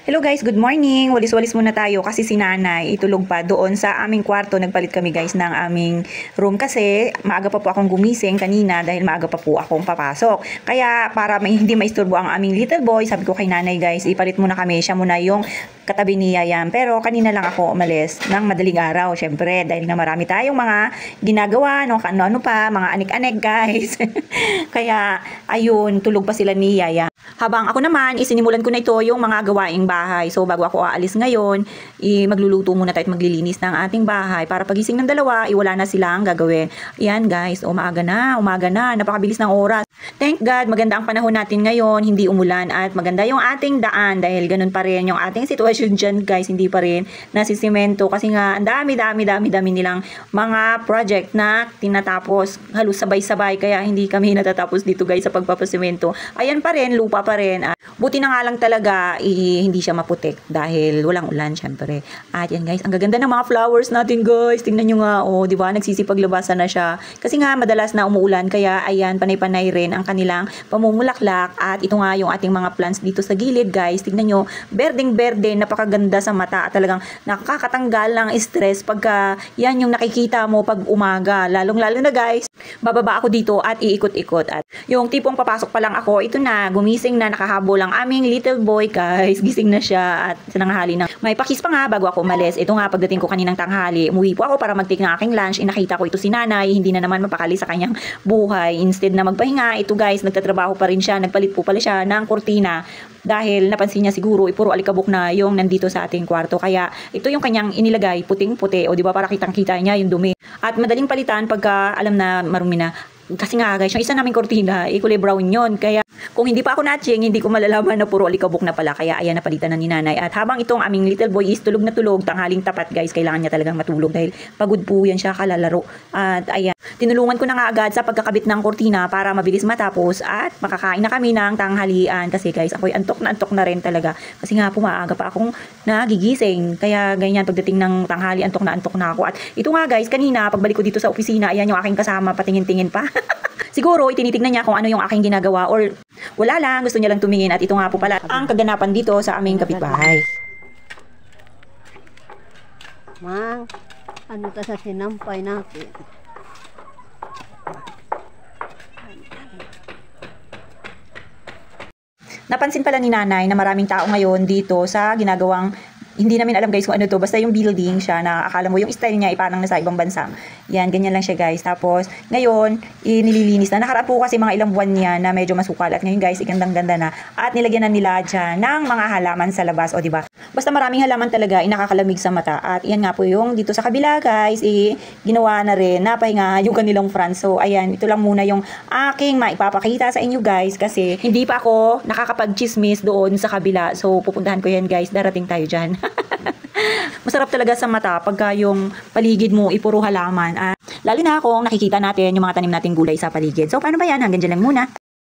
Hello guys, good morning. Walis-walis muna tayo kasi si nanay itulog pa doon sa aming kwarto. Nagpalit kami guys ng aming room kasi maaga pa po akong gumising kanina dahil maaga pa po akong papasok. Kaya para hindi maisturbo ang aming little boy, sabi ko kay nanay guys, ipalit muna kami. Siya muna yung katabi ni Yayam. Pero kanina lang ako umalis ng madaling araw. Syempre dahil nga marami tayong mga ginagawa, no, ano pa, mga anik-anik guys. Kaya ayun, tulog pa sila ni Yayam. Habang ako naman, isinimulan ko na ito yung mga gawaing bahay. So bago ako aalis ngayon, magluluto muna tayo at maglilinis ng ating bahay para pagising ng dalawa, wala na silang gagawin. Ayan guys, umaga na, napakabilis ng oras. Thank God, maganda ang panahon natin ngayon, hindi umulan at maganda yung ating daan dahil ganun pa rin yung ating sitwasyon dyan guys, hindi pa rin nasisemento kasi nga ang dami nilang mga project na tinatapos halos sabay-sabay kaya hindi kami natatapos dito guys sa pagpapasemento. Ayan pa rin, lupa pa rin. Buti na nga lang talaga hindi siya maputik dahil walang ulan syempre. At yan guys, ang gaganda ng mga flowers natin guys. Tingnan nyo nga, oh, di ba? Nagsisipaglabasan na siya. Kasi nga madalas na umuulan kaya ayan, panay-panay rin ang kanilang pamumulaklak. At ito nga yung ating mga plants dito sa gilid guys. Tingnan nyo, berdeng-berde, napakaganda sa mata. Talagang nakakatanggal ng stress pagka yan yung nakikita mo pag umaga. Lalong-lalo na guys, bababa ako dito at iikot-ikot. At yung tipong papasok pa lang ako, ito na, gumising na, nakahabol ang aming little boy guys. Gising na siya at sinanghali na. May pakis pa nga bago ako umalis. Ito nga, pagdating ko kaninang tanghali, umuwi po ako para mag-take ng aking lunch. Nakita ko ito si nanay, hindi na naman mapakali sa kanyang buhay. Instead na magpahinga, ito guys, nagtatrabaho pa rin siya. Nagpalit po pala siya ng kurtina dahil napansin niya siguro puro alikabok na yung nandito sa ating kwarto. Kaya ito yung kanyang inilagay, puting-puti. O di ba para kitang-kita niya yung dumi. At madaling palitan pagka alam na marumi na. Kasi nga guys, yung isa naming kurtina, kulay brown yon. Kaya kung hindi pa ako natching, hindi ko malalaman na puro alikabok na pala. Kaya ayan, napalitan na ni nanay. At habang itong aming little boy is tulog na tulog, tanghaling tapat guys, kailangan niya talagang matulog dahil pagod po yan siya kalalaro. At ayan, tinulungan ko na nga agad sa pagkakabit ng kurtina para mabilis matapos at makakain na kami ng tanghalian. Kasi guys, ako'y antok na rin talaga. Kasi nga pumaaga pa akong nagigising. Kaya ganyan, pagdating ng tanghali, antok na ako. At ito nga guys, kanina, pagbalik ko dito sa opisina, ayan yung aking kasama, patingin-tingin pa. Siguro, itinitignan niya kung ano yung aking ginagawa or wala lang, gusto niya lang tumingin. At ito nga po pala ang kaganapan dito sa aming kapitbahay. Mang, ano ta sa sinampay natin? Napansin pala ni nanay na maraming tao ngayon dito sa ginagawang, hindi namin alam guys kung ano to, basta yung building siya na akala mo yung style niya parang nasa ibang bansa. Yan, ganyan lang siya guys. Tapos ngayon, nililinis na. Nakaraan po kasi mga ilang buwan niya na medyo masukal. At ngayon guys, igandang-ganda na. At nilagyan na nila dyan ng mga halaman sa labas. O diba? Basta maraming halaman talaga, nakakalamig sa mata. At yan nga po yung dito sa kabila guys, ginawa na rin, napahinga yung kanilang front. So ayan, ito lang muna yung aking maipapakita sa inyo guys. Kasi hindi pa ako nakakapag-chismis doon sa kabila. So pupuntahan ko yan guys, darating tayo dyan. Masarap talaga sa mata pagka yung paligid mo puro halaman. Lalo na kung nakikita natin yung mga tanim nating gulay sa paligid. So paano ba yan? Hanggang dyan lang muna.